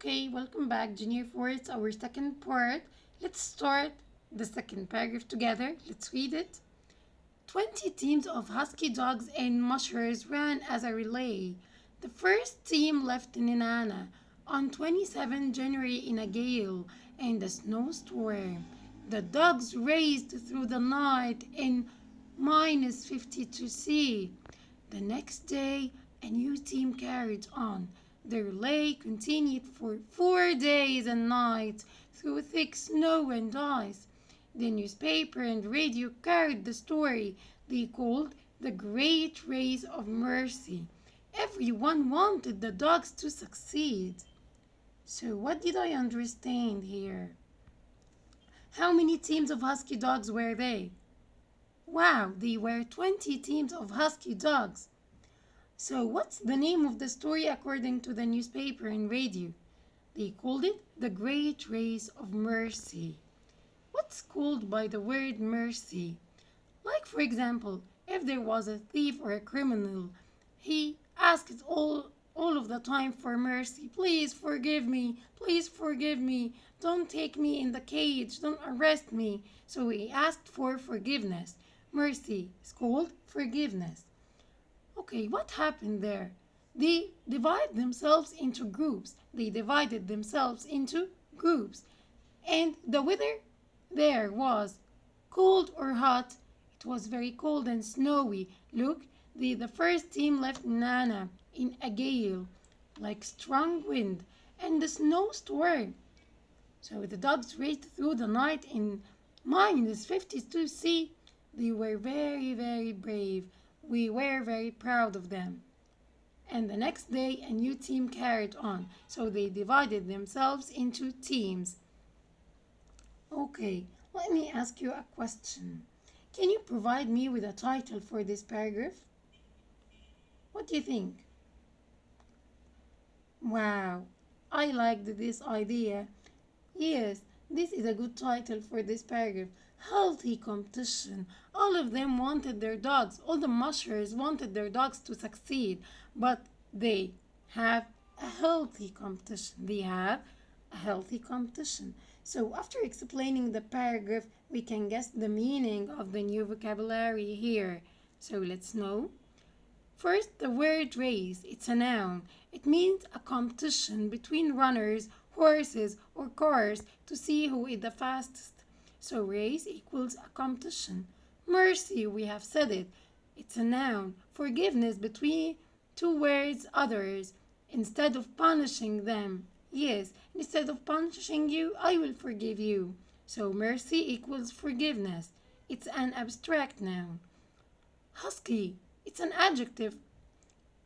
Okay, welcome back, jr4. It's our second part. Let's start the second paragraph together. Let's read it. 20 teams of husky dogs and mushers ran as a relay. The first team left Nenana on 27 January in a gale and a snowstorm. The dogs raced through the night in -52°C. The next day, a new team carried on. The relay continued for 4 days and nights through thick snow and ice. The newspaper and radio carried the story they called the Great Race of Mercy. Everyone wanted the dogs to succeed. So, what did I understand here? How many teams of husky dogs were they? Wow, they were 20 teams of husky dogs. So, what's the name of the story according to the newspaper and radio? They called it the Great Race of Mercy. What's called by the word mercy? Like, for example, if there was a thief or a criminal, he asked all of the time for mercy. Please forgive me. Please forgive me. Don't take me in the cage. Don't arrest me. So he asked for forgiveness. Mercy is called forgiveness. Okay, what happened there? They divided themselves into groups. And the weather there was cold or hot. It was very cold and snowy. Look, the first team left Nana in a gale, like strong wind, and a snowstorm. So the dogs raced through the night in -52°C. They were very, very brave. We were very proud of them. And the next day, a new team carried on. So they divided themselves into teams. Okay, let me ask you a question. Can you provide me with a title for this paragraph? What do you think? Wow, I liked this idea. Yes, this is a good title for this paragraph. Healthy competition. All of them wanted their dogs, all the mushers wanted their dogs to succeed, but they have a healthy competition. So after explaining the paragraph, we can guess the meaning of the new vocabulary here. So let's know. First, the word race. It's a noun. It means a competition between runners, horses, or cars to see who is the fastest. So race equals a competition. Mercy, we have said it. It's a noun. Forgiveness between towards others instead of punishing them. Yes, instead of punishing you, I will forgive you. So mercy equals forgiveness. It's an abstract noun. Husky, it's an adjective.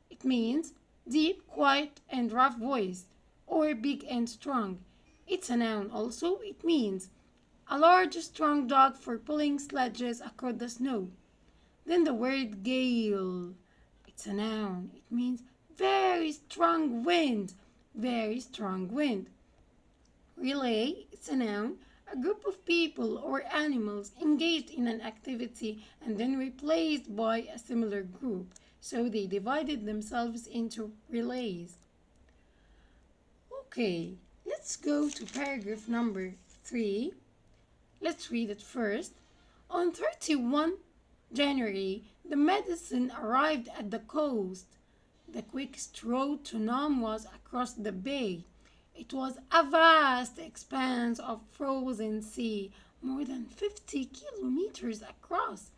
It means deep, quiet, and rough voice, or big and strong. It's a noun also. It means a large, strong dog for pulling sledges across the snow. Then the word gale. It's a noun. It means very strong wind. Relay. It's a noun. A group of people or animals engaged in an activity and then replaced by a similar group. So they divided themselves into relays. Okay, let's go to paragraph number 3. Let's read it first. On 31 January, the medicine arrived at the coast. The quickest road to Nam was across the bay. It was a vast expanse of frozen sea, more than 50 kilometers across.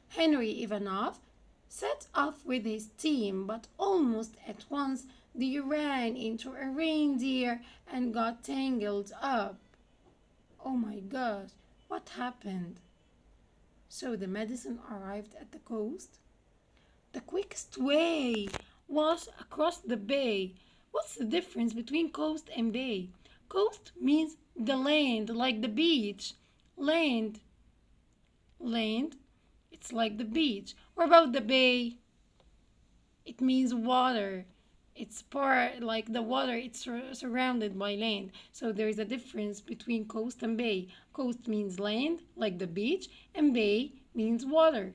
Henry Ivanov set off with his team, but almost at once they ran into a reindeer and got tangled up. Oh my gosh, what happened? So the medicine arrived at the coast. The quickest way was across the bay. What's the difference between coast and bay? Coast means the land, like the beach. Land, it's like the beach. What about the bay? It means water. It's part like the water, it's surrounded by land. So there is a difference between coast and bay. Coast means land, like the beach, and bay means water.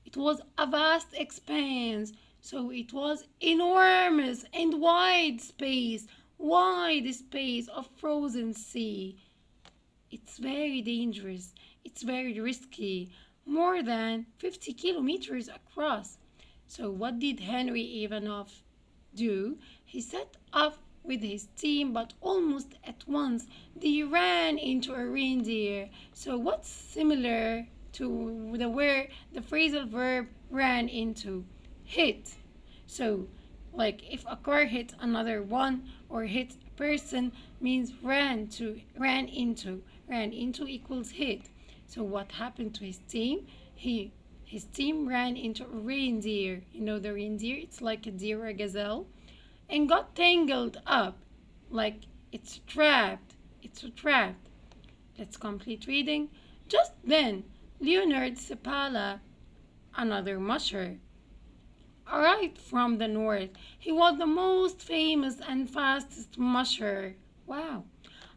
It was a vast expanse, so it was enormous and wide space. wide space of frozen sea. It's very dangerous. It's very risky. More than 50 kilometers across. So what did Henry Ivanov do? He set off with his team, but almost at once they ran into a reindeer. So what's similar to the phrasal verb ran into? Hit. So like if a car hit another one or hit a person means ran into equals hit. So what happened to his team? His team ran into a reindeer. You know the reindeer? It's like a deer or a gazelle, and got tangled up, like it's trapped. It's trapped. Let's complete reading. Just then, Leonard Sepala, another musher, arrived from the north. He was the most famous and fastest musher. Wow.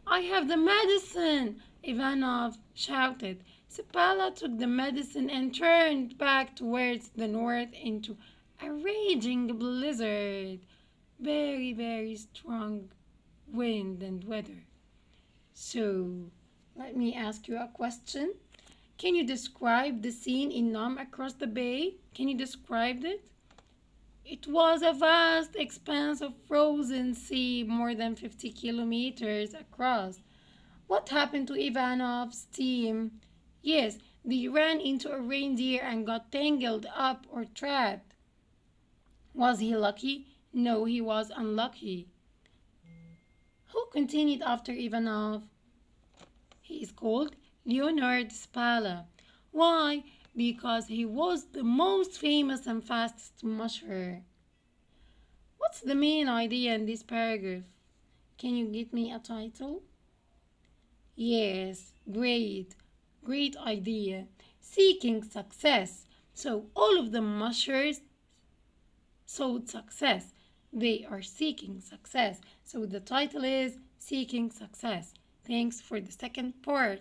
I have the medicine, Ivanov shouted. Sepala took the medicine and turned back towards the north into a raging blizzard. Very, very strong wind and weather. So, let me ask you a question. Can you describe the scene in Nam across the bay? Can you describe it? It was a vast expanse of frozen sea, more than 50 kilometers across. What happened to Ivanov's team? Yes, they ran into a reindeer and got tangled up or trapped. Was he lucky? No, he was unlucky. Who continued after Ivanov? He is called Leonard Spala. Why? Because he was the most famous and fastest musher. What's the main idea in this paragraph? Can you give me a title? Yes, great. Great idea. Seeking success. So all of the mushers sought success. They are seeking success. So the title is Seeking Success. Thanks for the second part.